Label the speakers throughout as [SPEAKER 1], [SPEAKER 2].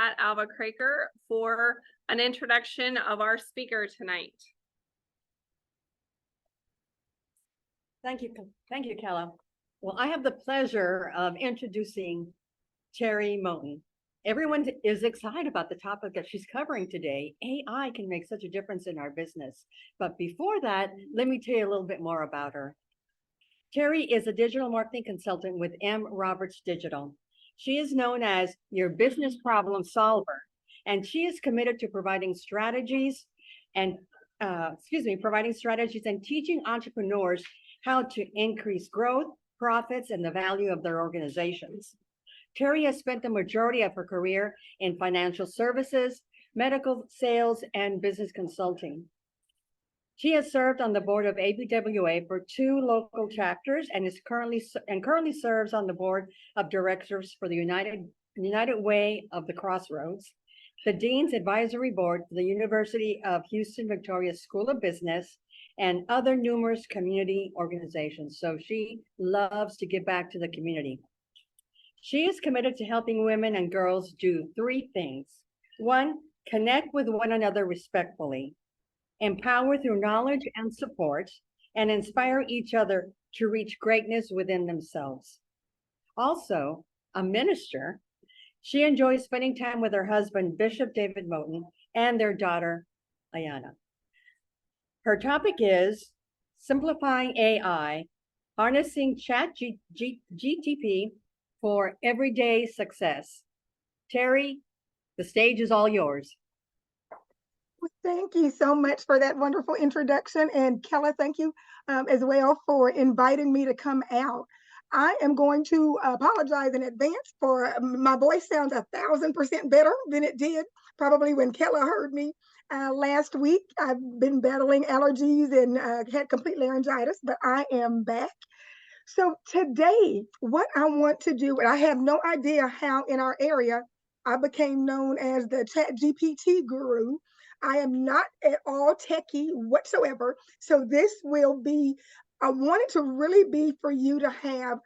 [SPEAKER 1] Pat Alva Craker for an introduction of our speaker tonight.
[SPEAKER 2] Thank you, Kella. Well, I have the pleasure of introducing Terry Moten. Everyone is excited about the topic that she's covering today. AI can make such a difference in our business. But before that, let me tell you a little bit more about her. Terry is a digital marketing consultant with M. Roberts Digital. She is known as your business problem solver, and she is committed to providing strategies and teaching entrepreneurs how to increase growth, profits, and the value of their organizations. Terry has spent the majority of her career in financial services, medical sales, and business consulting. She has served on the board of ABWA for 2 local chapters and currently serves on the board of directors for the United Way of the Crossroads, the Dean's Advisory Board for the University of Houston Victoria School of Business, and other numerous community organizations. So she loves to give back to the community. She is committed to helping women and girls do 3 things. 1, connect with one another respectfully, empower through knowledge and support, and inspire each other to reach greatness within themselves. Also, a minister, she enjoys spending time with her husband, Bishop David Moten, and their daughter, Ayana. Her topic is Simplifying AI, Harnessing ChatGPT for Everyday Success. Terry, the stage is all yours.
[SPEAKER 3] Well, thank you so much for that wonderful introduction. And Kella, thank you as well for inviting me to come out. I am going to apologize in advance for my voice sounds 1,000% better than it did probably when Kella heard me last week. I've been battling allergies and had complete laryngitis, but I am back. So today, what I want to do, and I have no idea how in our area I became known as the ChatGPT guru. I am not at all techie whatsoever. So this will be, I want it to really be for you to have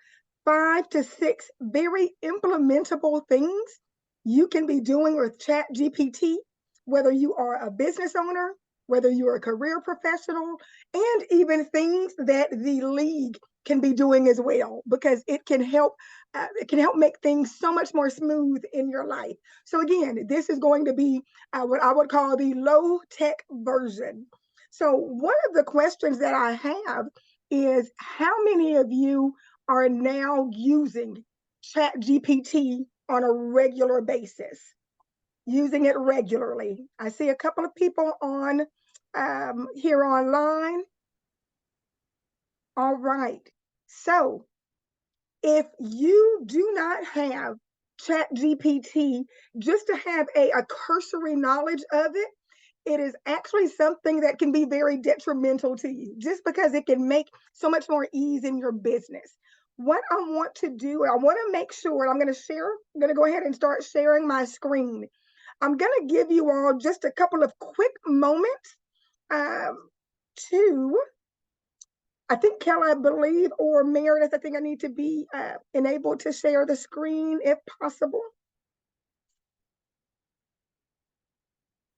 [SPEAKER 3] 5 to 6 very implementable things you can be doing with ChatGPT, whether you are a business owner, whether you're a career professional, and even things that the league can be doing as well, because it can help make things so much more smooth in your life. So again, this is going to be what I would call the low tech version. So one of the questions that I have is, how many of you are now using ChatGPT on a regular basis? Using it regularly. I see a couple of people on here online. All right. So if you do not have ChatGPT, just to have a cursory knowledge of it, it is actually something that can be very detrimental to you, just because it can make so much more ease in your business. What I want to do, I want to make sure, I'm going to go ahead and start sharing my screen. I'm going to give you all just a couple of quick moments to, I think Kelly, I believe, or Meredith, I think I need to be enabled to share the screen if possible.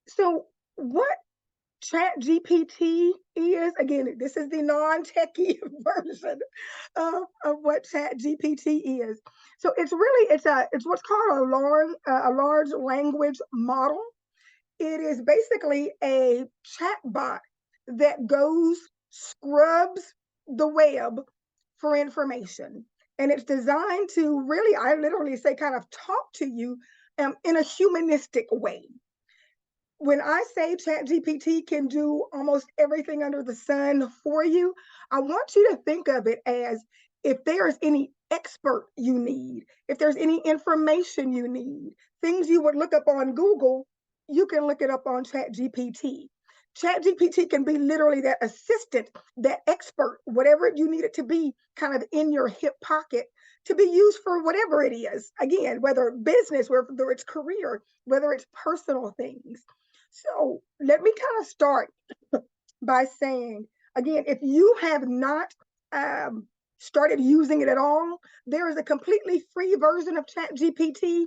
[SPEAKER 3] So what ChatGPT is, again, this is the non-techie version of what ChatGPT is. So it's what's called a large language model. It is basically a chatbot that scrubs the web for information. And it's designed to really, I literally say, kind of talk to you in a humanistic way. When I say ChatGPT can do almost everything under the sun for you, I want you to think of it as, if there's any expert you need, if there's any information you need, things you would look up on Google, you can look it up on ChatGPT. ChatGPT can be literally that assistant, that expert, whatever you need it to be, kind of in your hip pocket to be used for whatever it is. Again, whether business, whether it's career, whether it's personal things. So let me kind of start by saying, again, if you have not started using it at all, there is a completely free version of ChatGPT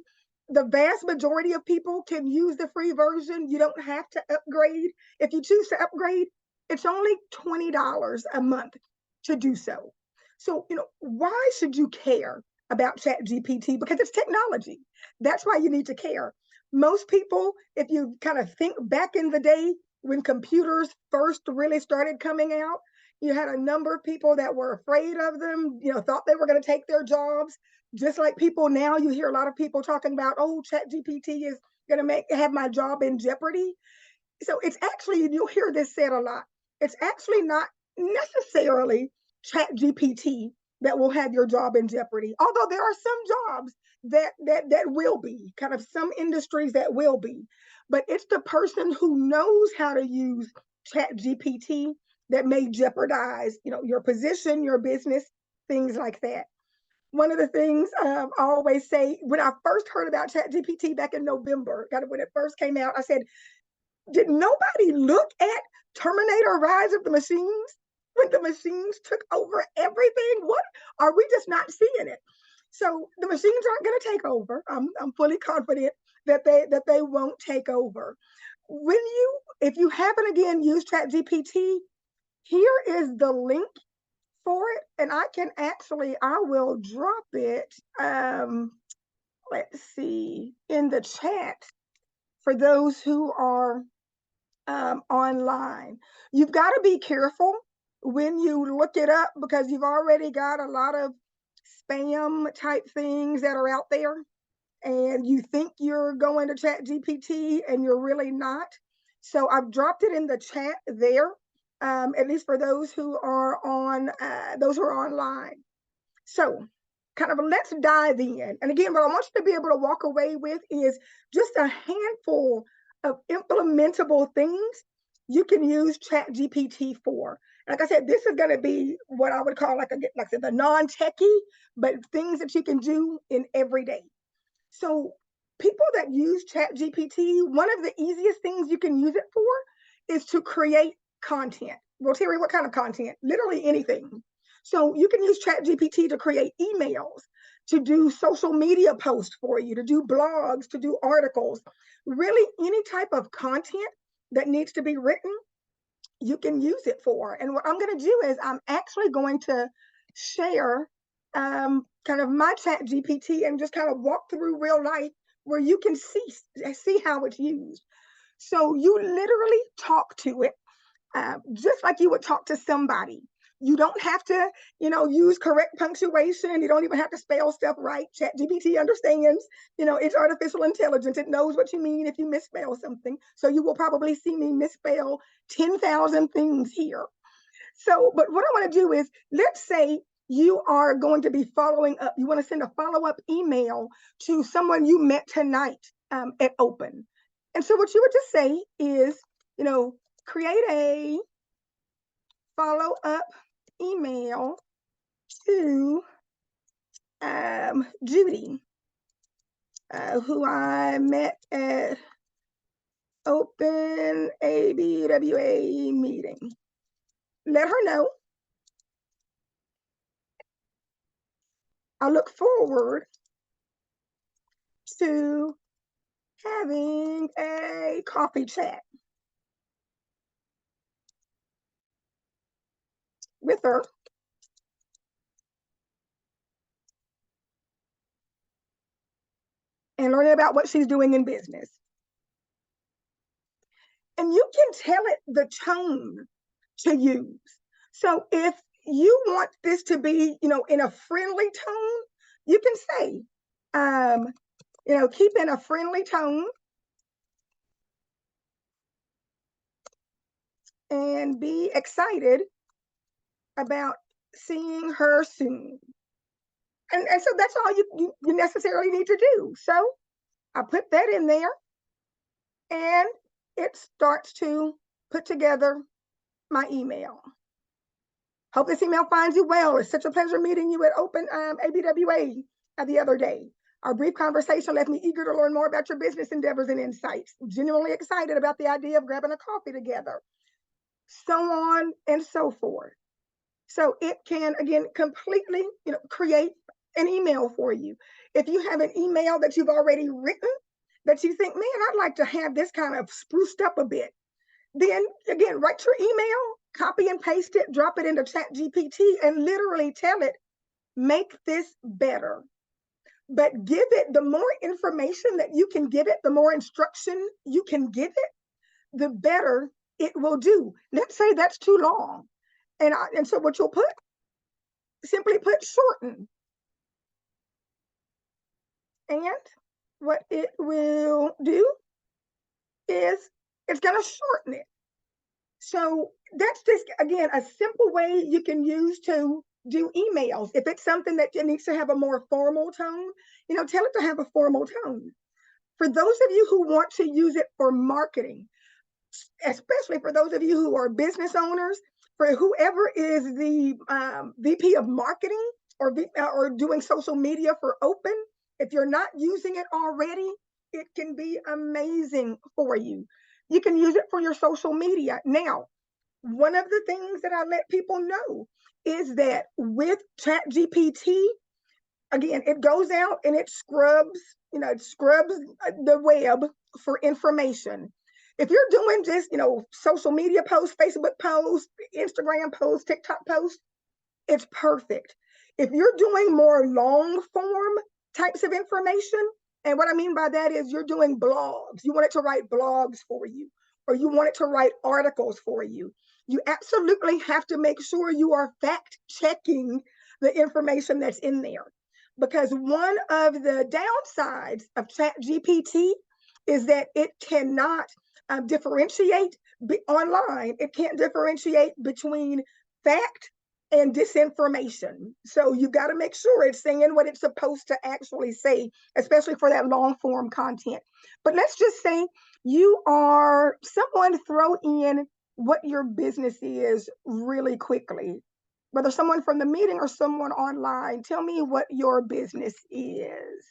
[SPEAKER 3] the vast majority of people can use the free version. You don't have to upgrade. If you choose to upgrade, it's only $20 a month to do so. So, why should you care about ChatGPT? Because it's technology. That's why you need to care. Most people, if you kind of think back in the day when computers first really started coming out, you had a number of people that were afraid of them, thought they were going to take their jobs. Just like people now, you hear a lot of people talking about, oh, ChatGPT is going to have my job in jeopardy. So it's actually, you'll hear this said a lot. It's actually not necessarily ChatGPT that will have your job in jeopardy. Although there are some jobs that will be, kind of some industries that will be, but it's the person who knows how to use ChatGPT that may jeopardize, your position, your business, things like that. One of the things I always say, when I first heard about ChatGPT back in November, kind of when it first came out, I said, did nobody look at Terminator Rise of the Machines when the machines took over everything? What are we just not seeing it? So the machines aren't going to take over. I'm fully confident that they won't take over. If you haven't again used ChatGPT, here is the link for it, and I will drop it. Let's see, in the chat for those who are online. You've got to be careful when you look it up because you've already got a lot of spam type things that are out there, and you think you're going to ChatGPT and you're really not. So I've dropped it in the chat there, at least for those who are online. So kind of let's dive in. And again, what I want you to be able to walk away with is just a handful of implementable things you can use ChatGPT for. Like I said, this is going to be what I would call like I said, the non-techie, but things that you can do in every day. So people that use ChatGPT, one of the easiest things you can use it for is to create content. Well, Terry, what kind of content? Literally anything. So you can use ChatGPT to create emails, to do social media posts for you, to do blogs, to do articles, really any type of content that needs to be written, you can use it for. And what I'm going to do is I'm actually going to share kind of my ChatGPT and just kind of walk through real life where you can see how it's used. So you literally talk to it just like you would talk to somebody. You don't have to, use correct punctuation. You don't even have to spell stuff right. ChatGPT understands, it's artificial intelligence. It knows what you mean if you misspell something. So you will probably see me misspell 10,000 things here. So, but what I want to do is, let's say you are going to be following up. You want to send a follow-up email to someone you met tonight at Open. And so what you would just say is, create a follow-up email to Judy, who I met at Open ABWA meeting. Let her know I look forward to having a coffee chat with her and learning about what she's doing in business. And you can tell it the tone to use. So if you want this to be, in a friendly tone, you can say, keep in a friendly tone and be excited about seeing her soon. And so that's all you necessarily need to do. So I put that in there and it starts to put together my email. Hope this email finds you well. It's such a pleasure meeting you at Open ABWA the other day. Our brief conversation left me eager to learn more about your business endeavors and insights. Genuinely excited about the idea of grabbing a coffee together. So on and so forth. So it can, again, completely, create an email for you. If you have an email that you've already written that you think, man, I'd like to have this kind of spruced up a bit, then again, write your email, copy and paste it, drop it into ChatGPT, and literally tell it, make this better. But give it, the more information that you can give it, the more instruction you can give it, the better it will do. Let's say that's too long. And so what you'll put, simply put shorten. And what it will do is it's going to shorten it. So that's just, again, a simple way you can use to do emails. If it's something that it needs to have a more formal tone, tell it to have a formal tone. For those of you who want to use it for marketing, especially for those of you who are business owners, for whoever is the VP of marketing or doing social media for open, if you're not using it already, it can be amazing for you. You can use it for your social media. Now, one of the things that I let people know is that with ChatGPT, again, it goes out and it scrubs the web for information. If you're doing just, social media posts, Facebook posts, Instagram posts, TikTok posts, it's perfect. If you're doing more long form types of information, and what I mean by that is you're doing blogs, you want it to write blogs for you, or you want it to write articles for you, you absolutely have to make sure you are fact checking the information that's in there. Because one of the downsides of ChatGPT is that it cannot differentiate online. It can't differentiate between fact and disinformation. So you got to make sure it's saying what it's supposed to actually say, especially for that long form content. But let's just say you are someone, throw in what your business is really quickly. Whether someone from the meeting or someone online, tell me what your business is.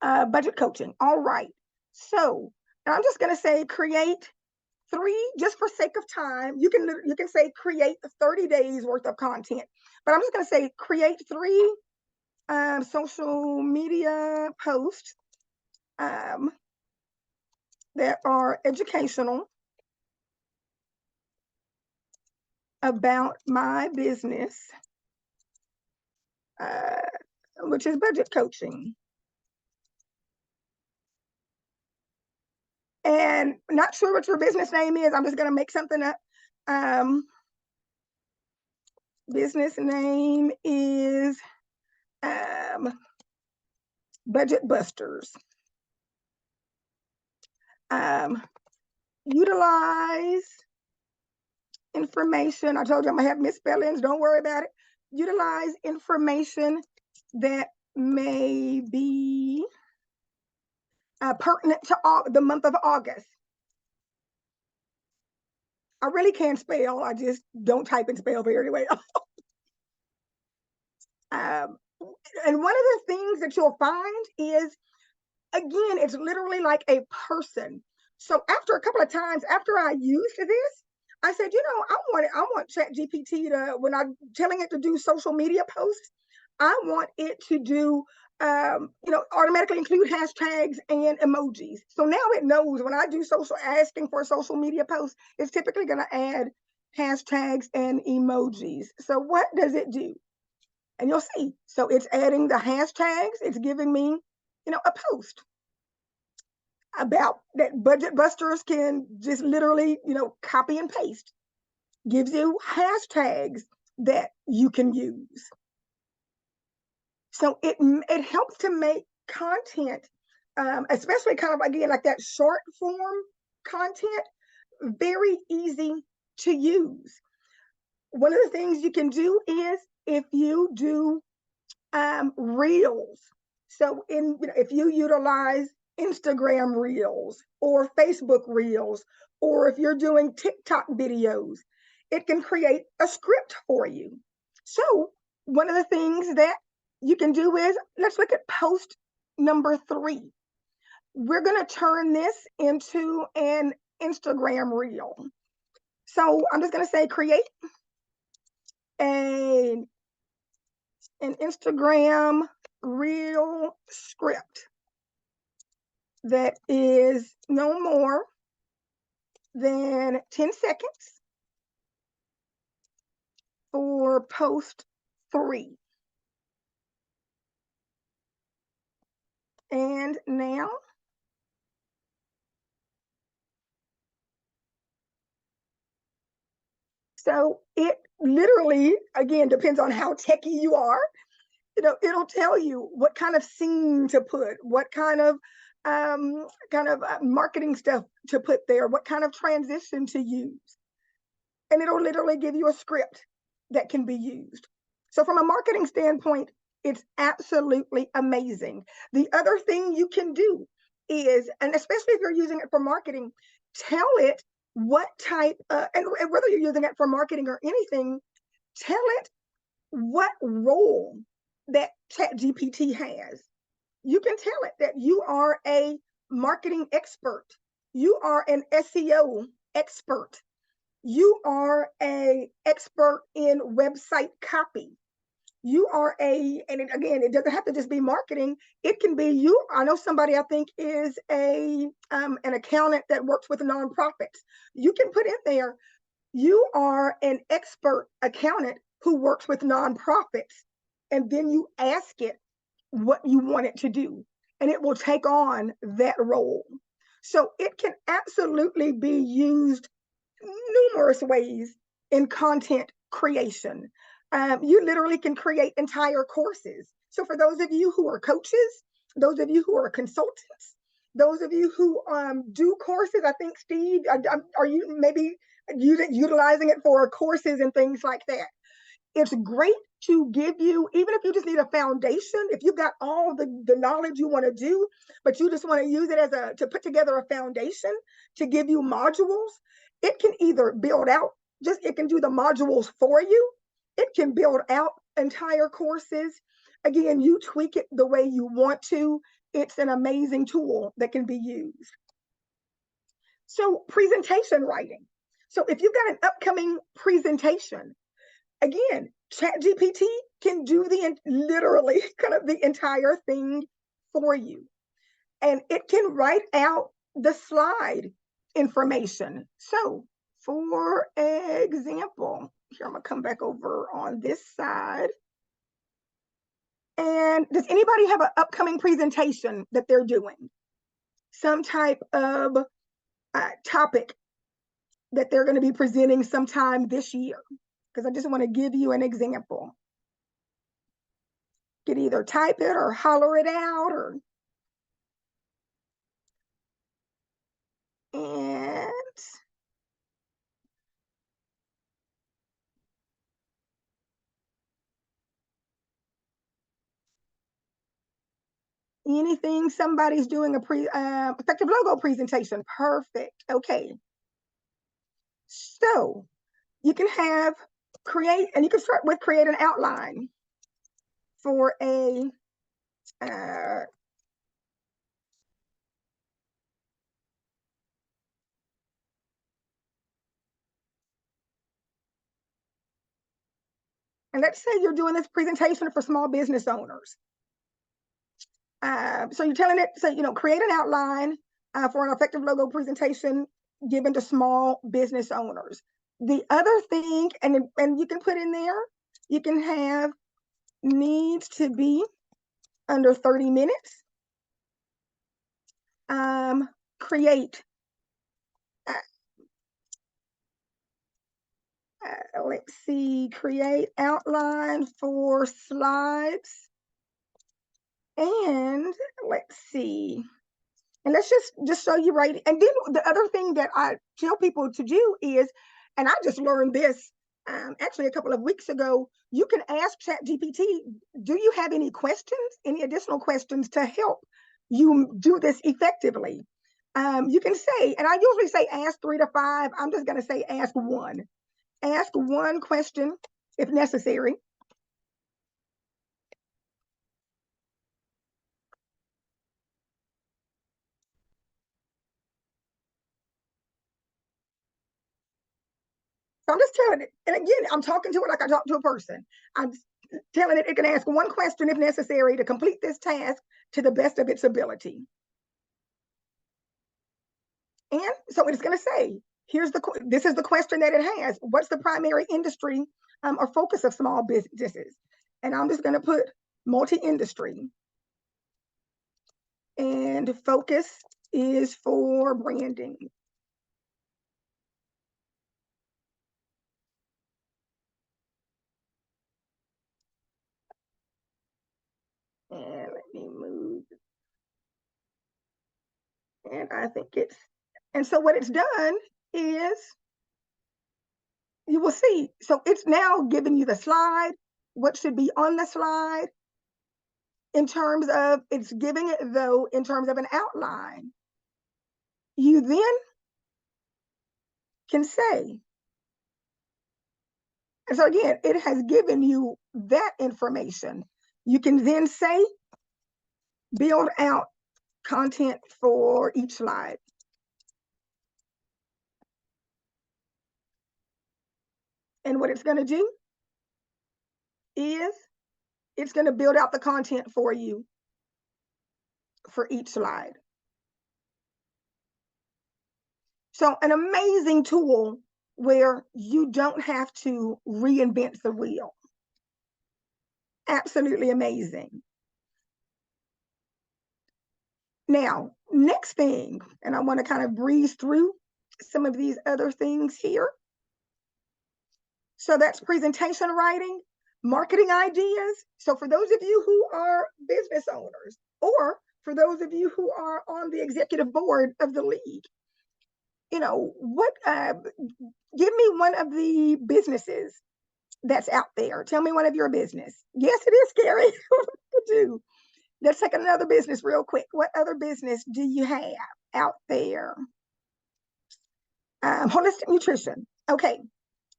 [SPEAKER 3] Budget coaching. All right. So I'm just going to say create 3, just for sake of time. You can say create 30 days worth of content, but I'm just going to say create 3 social media posts that are educational about my business, which is budget coaching. And not sure what your business name is. I'm just going to make something up. Business name is Budget Busters. Utilize information. I told you I'm going to have misspellings. Don't worry about it. Utilize information that may be pertinent to the month of August. I really can't spell. I just don't type and spell very well. And one of the things that you'll find is, again, it's literally like a person. So after a couple of times, after I used this, I said, I want ChatGPT to, when I'm telling it to do social media posts, I want it to do, automatically include hashtags and emojis. So now it knows when I do asking for a social media post, it's typically going to add hashtags and emojis. So what does it do? And you'll see. So it's adding the hashtags. It's giving me, a post about that Budget Busters can just literally, copy and paste. Gives you hashtags that you can use. So it helps to make content, especially kind of, again, like that short form content, very easy to use. One of the things you can do is if you do reels. So if you utilize Instagram reels or Facebook reels, or if you're doing TikTok videos, it can create a script for you. So one of the things that you can do is, let's look at post number 3. We're going to turn this into an Instagram reel. So I'm just going to say create a an Instagram reel script that is no more than 10 seconds for post 3. And now, so it literally, again, depends on how techy you are. It'll tell you what kind of scene to put, what kind of marketing stuff to put there, what kind of transition to use. And it'll literally give you a script that can be used. So from a marketing standpoint, it's absolutely amazing. The other thing you can do is, and especially if you're using it for marketing, tell it what type, and whether you're using it for marketing or anything, tell it what role that ChatGPT has. You can tell it that you are a marketing expert, you are an SEO expert, you are an expert in website copy, you are and again, it doesn't have to just be marketing. It can be you. I know somebody I think is an accountant that works with nonprofits. You can put in there, you are an expert accountant who works with nonprofits, and then you ask it what you want it to do, and it will take on that role. So it can absolutely be used numerous ways in content creation. You literally can create entire courses. So for those of you who are coaches, those of you who are consultants, those of you who do courses, I think, Steve, are you maybe utilizing it for courses and things like that? It's great to give you, even if you just need a foundation, if you've got all the knowledge you want to do, but you just want to use it to put together a foundation to give you modules, it can either build out, it can do the modules for you. It can build out entire courses. Again, you tweak it the way you want to. It's an amazing tool that can be used. So presentation writing. So if you've got an upcoming presentation, again, ChatGPT can do literally kind of the entire thing for you. And it can write out the slide information. So for example, here I'm gonna come back over on this side. And does anybody have an upcoming presentation that they're doing? Some type of topic that they're gonna be presenting sometime this year? Because I just want to give you an example. You can either type it or holler it out, and anything somebody's doing effective logo presentation. Perfect. Okay. So you can and you can start with create an outline for a and let's say you're doing this presentation for small business owners. So you're telling it, so, create an outline for an effective logo presentation given to small business owners. The other thing, and you can put in there, you can have needs to be under 30 minutes. Create, let's see, create outline for slides. And let's see, and let's just show you right. And then the other thing that I tell people to do is, and I just learned this actually a couple of weeks ago, you can ask ChatGPT, do you have any questions, any additional questions to help you do this effectively? You can say, and I usually say ask 3 to 5. I'm just going to say ask 1. Ask 1 question if necessary. So I'm just telling it. And again, I'm talking to it like I talk to a person. telling it can ask one question if necessary to complete this task to the best of its ability. And so it's going to say, this is the question that it has. What's the primary industry or focus of small businesses? And I'm just going to put multi-industry. And focus is for branding. And let me move. And I think and so what it's done is, you will see, so it's now giving you the slide, what should be on the slide, in terms of, it's giving it though, in terms of an outline. You then can say, and so again, it has given you that information. You can then say, build out content for each slide. And what it's going to do is it's going to build out the content for you for each slide. So an amazing tool where you don't have to reinvent the wheel. Absolutely amazing. Now, next thing, and I want to kind of breeze through some of these other things here. So that's presentation writing, marketing ideas. So for those of you who are business owners, or for those of you who are on the executive board of the league, you know, give me one of the businesses that's out there. Tell me one of your business. Yes, it is scary to do. Let's take another business real quick. What other business do you have out there? Holistic nutrition. Okay.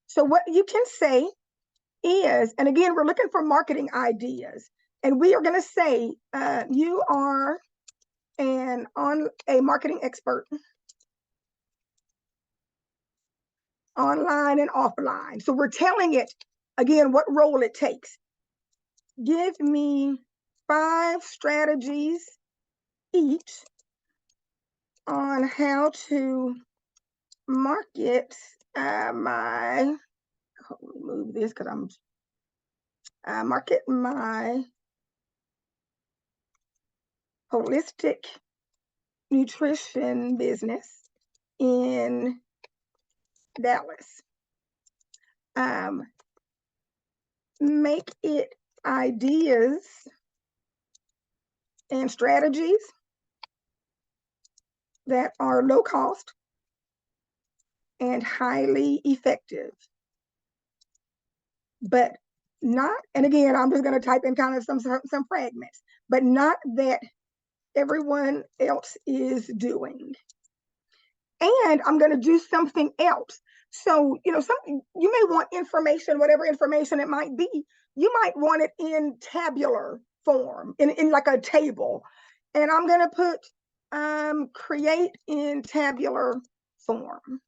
[SPEAKER 3] So what you can say is, and again, we're looking for marketing ideas. And we are going to say, you are a marketing expert, online and offline. So we're telling it, again, what role it takes. Give me 5 strategies each on how to market let me move this because market my holistic nutrition business in Dallas. Make it ideas and strategies that are low cost and highly effective. But not, and again, I'm just going to type in kind of some fragments, but not that everyone else is doing. And I'm going to do something else. So, you know, you may want information, whatever information it might be, you might want it in tabular form, in like a table. And I'm going to put create in tabular form.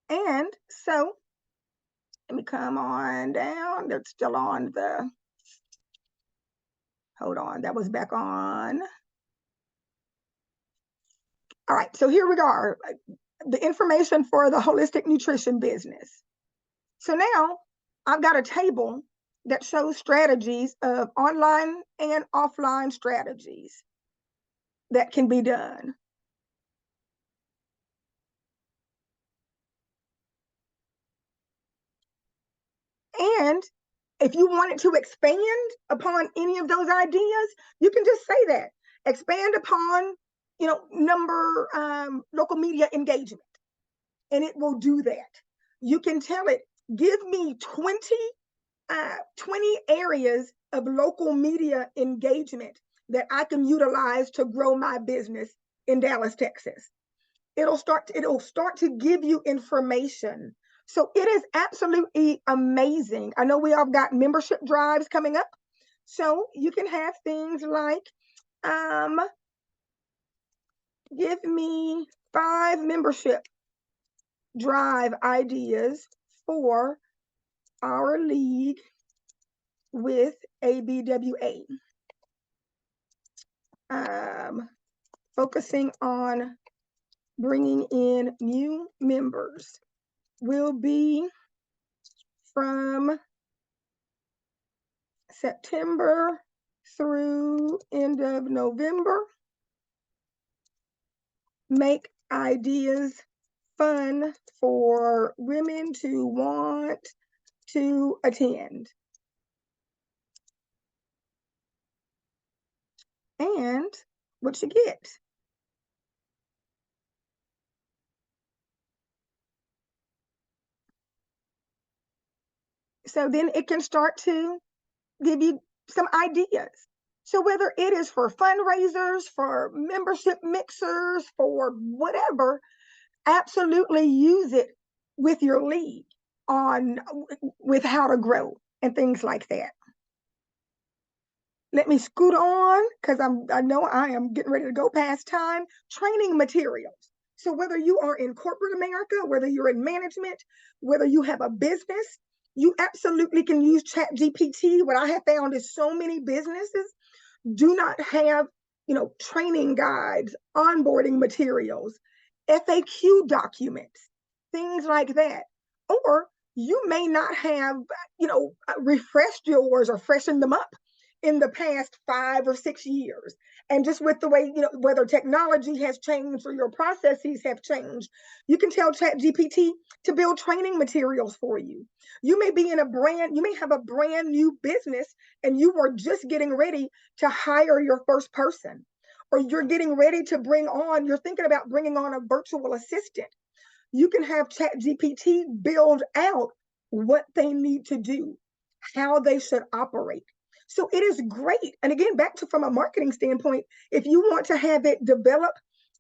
[SPEAKER 3] And so let me come on down. They're still on hold on, that was back on. All right, so here we are, the information for the holistic nutrition business. So now I've got a table that shows strategies of online and offline strategies that can be done. And if you wanted to expand upon any of those ideas, you can just say that. Expand upon, you know, local media engagement, and it will do that. You can tell it, give me 20 areas of local media engagement that I can utilize to grow my business in Dallas, Texas. It'll start to give you information. So it is absolutely amazing. I know we all got membership drives coming up. So you can have things like, give me 5 membership drive ideas for our league with ABWA. Focusing on bringing in new members will be from September through end of November. Make ideas fun for women to want to attend. And what you get. So then it can start to give you some ideas. So whether it is for fundraisers, for membership mixers, for whatever, absolutely use it with your league on with how to grow and things like that. Let me scoot on because I know I am getting ready to go past time. Training materials. So whether you are in corporate America, whether you're in management, whether you have a business, you absolutely can use ChatGPT. What I have found is so many businesses do not have, training guides, onboarding materials, FAQ documents, things like that. Or you may not have, refreshed yours or freshened them up in the past 5 or 6 years. And just with the way, whether technology has changed or your processes have changed, you can tell ChatGPT to build training materials for you. You may have a brand new business and you are just getting ready to hire your first person, or you're getting ready to you're thinking about bringing on a virtual assistant. You can have ChatGPT build out what they need to do, how they should operate. So it is great. And again, back to from a marketing standpoint, if you want to have it develop,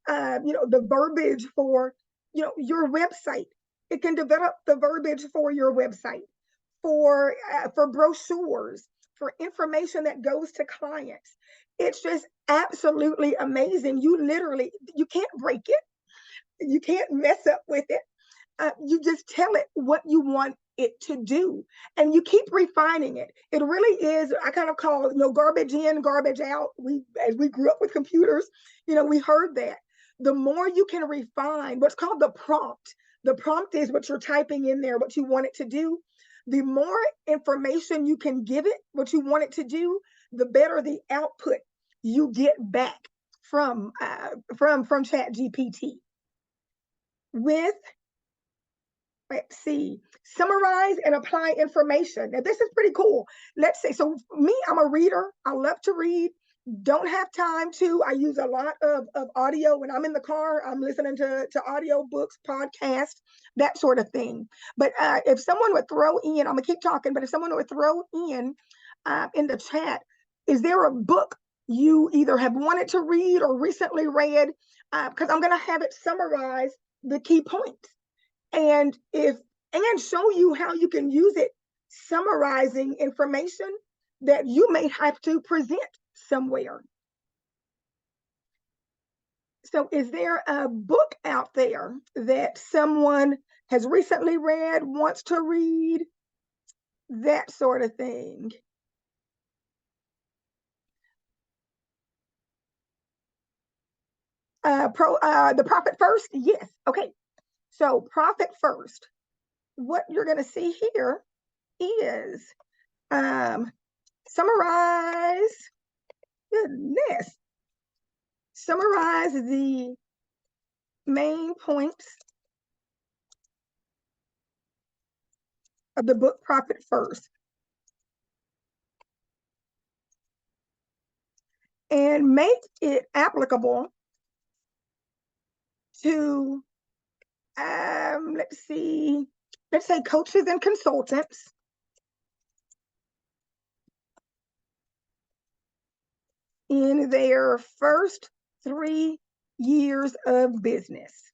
[SPEAKER 3] the verbiage for, your website, it can develop the verbiage for your website, for brochures, for information that goes to clients. It's just absolutely amazing. You can't break it. You can't mess up with it. You just tell it what you want it to do, and you keep refining it. It really is, I kind of call, garbage in, garbage out. As we grew up with computers, we heard that. The more you can refine what's called the prompt. The prompt is what you're typing in there, what you want it to do. The more information you can give it, what you want it to do, the better the output you get back from ChatGPT. Let's see, summarize and apply information. Now, this is pretty cool. Let's say, so me, I'm a reader. I love to read. Don't have time to. I use a lot of audio when I'm in the car. I'm listening to audio books, podcasts, that sort of thing. But if someone would throw in, I'm going to keep talking, but if someone would throw in the chat, is there a book you either have wanted to read or recently read? Because I'm going to have it summarize the key points. And show you how you can use it summarizing information that you may have to present somewhere. So is there a book out there that someone has recently read, wants to read, that sort of thing? The Profit First? Yes. Okay. So Profit First. What you're going to see here is summarize the main points of the book Profit First. And make it applicable to, let's say coaches and consultants in their first 3 years of business.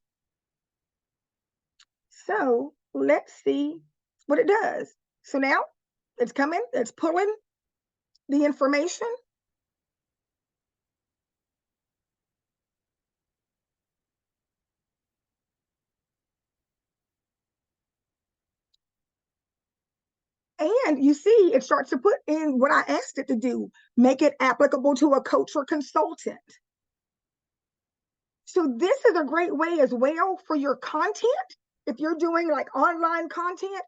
[SPEAKER 3] So let's see what it does. So now it's coming, it's pulling the information. And you see, it starts to put in what I asked it to do, make it applicable to a coach or consultant. So this is a great way as well for your content. If you're doing like online content,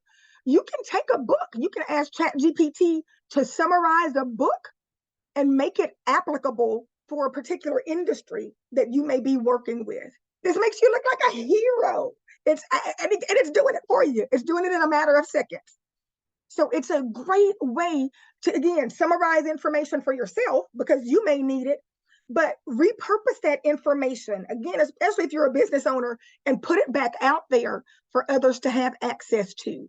[SPEAKER 3] you can take a book, you can ask ChatGPT to summarize a book and make it applicable for a particular industry that you may be working with. This makes you look like a hero. And it's doing it for you. It's doing it in a matter of seconds. So it's a great way to, again, summarize information for yourself because you may need it, but repurpose that information, again, especially if you're a business owner, and put it back out there for others to have access to.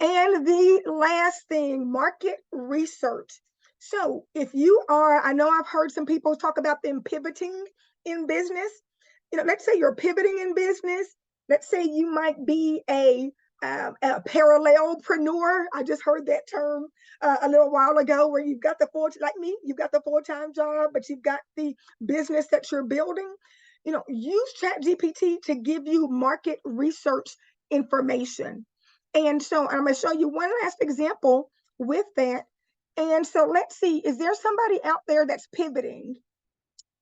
[SPEAKER 3] And the last thing, market research. So if you are, I know I've heard some people talk about them pivoting in business. Let's say you're pivoting in business. Let's say you might be a parallelpreneur. I just heard that term a little while ago, where you've got the like me, you've got the full-time job, but you've got the business that you're building. Use ChatGPT to give you market research information. And so I'm going to show you one last example with that. And so let's see, is there somebody out there that's pivoting?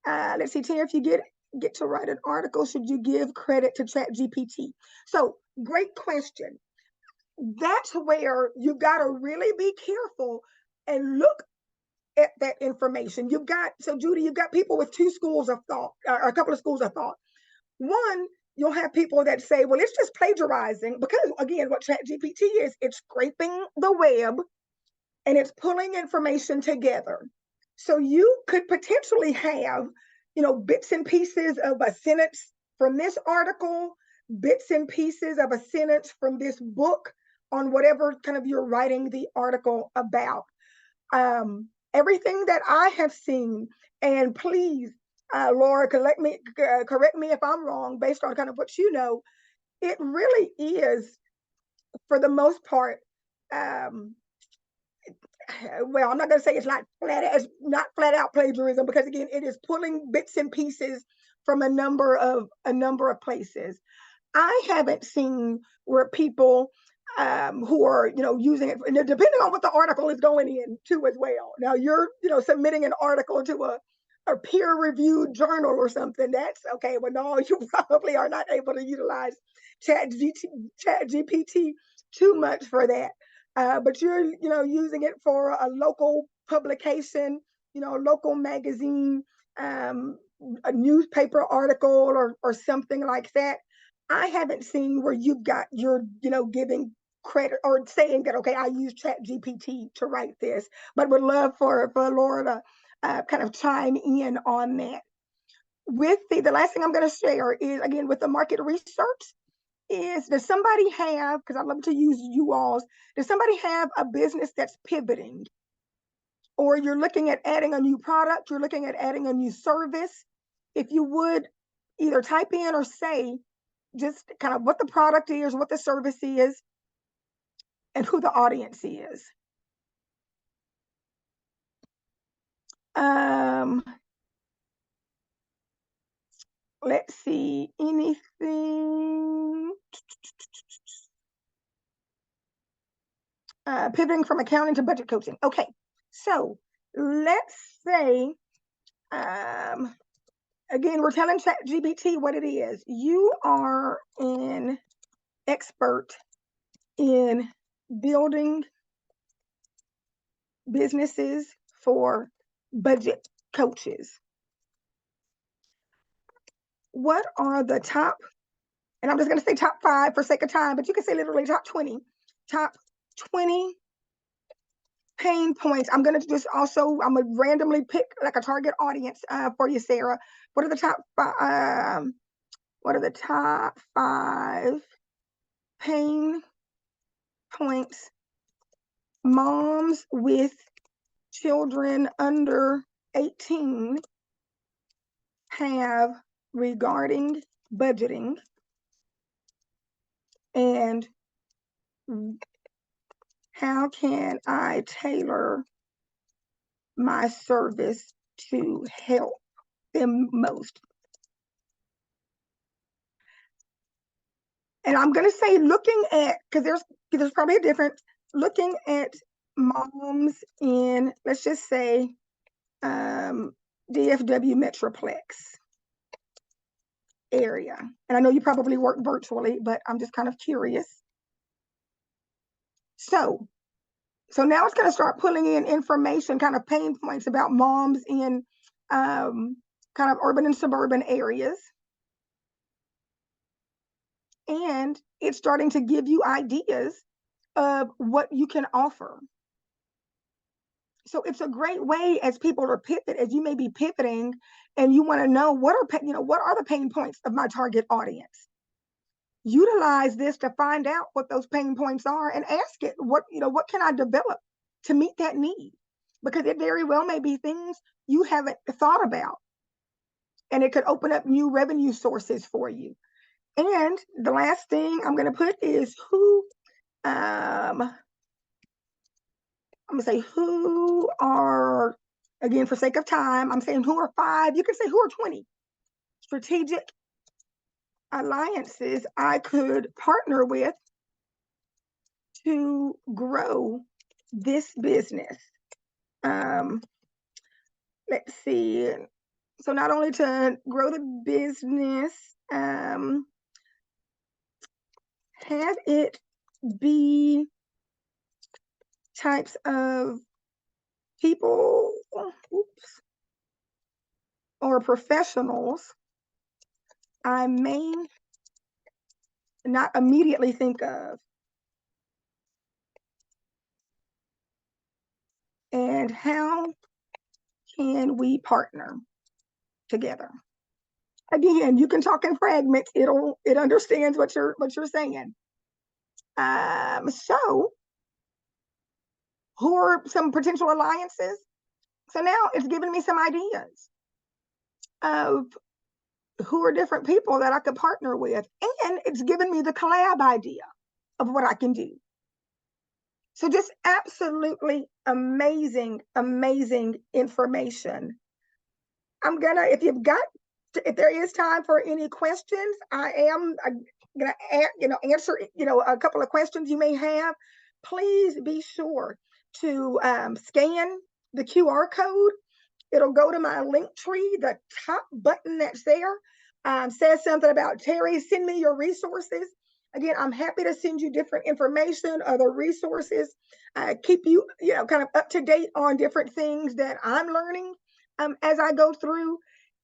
[SPEAKER 3] Let's see, Tara, if you get to write an article, should you give credit to ChatGPT? So great question. That's where you've got to really be careful and look at that information. So Judy, you've got people with two schools of thought, or a couple of schools of thought. One, you'll have people that say, well, it's just plagiarizing, because again, what ChatGPT is, it's scraping the web and it's pulling information together. So you could potentially have, bits and pieces of a sentence from this article, bits and pieces of a sentence from this book on whatever kind of you're writing the article about. Everything that I have seen, and please, Laura, correct me if I'm wrong, based on kind of what you know, it really is, for the most part, well, I'm not going to say it's not flat out plagiarism, because again, it is pulling bits and pieces from a number of places. I haven't seen where people who are, using it, and depending on what the article is going in to as well. Now you're, submitting an article to a peer-reviewed journal or something. That's okay. Well, no, you probably are not able to utilize ChatGPT too much for that. But you're, using it for a local publication, local magazine, a newspaper article or something like that. I haven't seen where you're giving credit or saying that, okay, I use ChatGPT to write this, but would love for Laura to kind of chime in on that. With the last thing I'm going to share is, again, with the market research, is, does somebody have, because I'd love to use you all's, does somebody have a business that's pivoting? Or you're looking at adding a new product, you're looking at adding a new service. If you would either type in or say just kind of what the product is, what the service is, and who the audience is. Let's see, anything. Pivoting from accounting to budget coaching. Okay, so let's say, again, we're telling ChatGPT what it is. You are an expert in building businesses for budget coaches. What are the top, and I'm just going to say top 5 for sake of time, but you can say literally top 20 pain points. I'm going to randomly pick like a target audience for you, Sarah. What are the top 5 pain points moms with children under 18 have regarding budgeting, and how can I tailor my service to help them most? And I'm going to say, looking at, because there's probably a difference, looking at moms in, let's just say, DFW Metroplex area. And I know you probably work virtually, but I'm just kind of curious. So now it's going to start pulling in information, kind of pain points about moms in kind of urban and suburban areas. And it's starting to give you ideas of what you can offer. So it's a great way as people are as you may be pivoting and you want to know what are the pain points of my target audience. Utilize this to find out what those pain points are and ask it, what can I develop to meet that need? Because it very well may be things you haven't thought about. And it could open up new revenue sources for you. And the last thing I'm going to put is I'm going to say who are, again, for sake of time, I'm saying who are 5, you can say who are 20 strategic alliances I could partner with to grow this business. Let's see. So not only to grow the business, have it be types of people, or professionals I may not immediately think of. And how can we partner together? Again, you can talk in fragments. It understands what you're saying. So who are some potential alliances? So now it's giving me some ideas of who are different people that I could partner with. And it's given me the collab idea of what I can do. So just absolutely amazing, amazing information. If there is time for any questions, I am going to answer, a couple of questions you may have. Please be sure to scan the QR code. It'll go to my link tree. The top button that's there says something about Terry, send me your resources. Again, I'm happy to send you different information, other resources, keep you, kind of up to date on different things that I'm learning as I go through.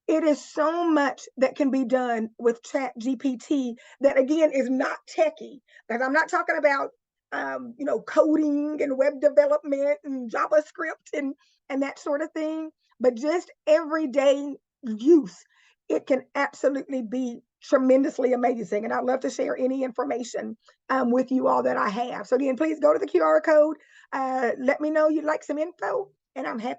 [SPEAKER 3] It is so much that can be done with ChatGPT that, again, is not techie, because I'm not talking about, coding and web development and JavaScript and that sort of thing, but just everyday use. It can absolutely be tremendously amazing. And I'd love to share any information with you all that I have. So again, please go to the QR code. Let me know you'd like some info, and I'm happy to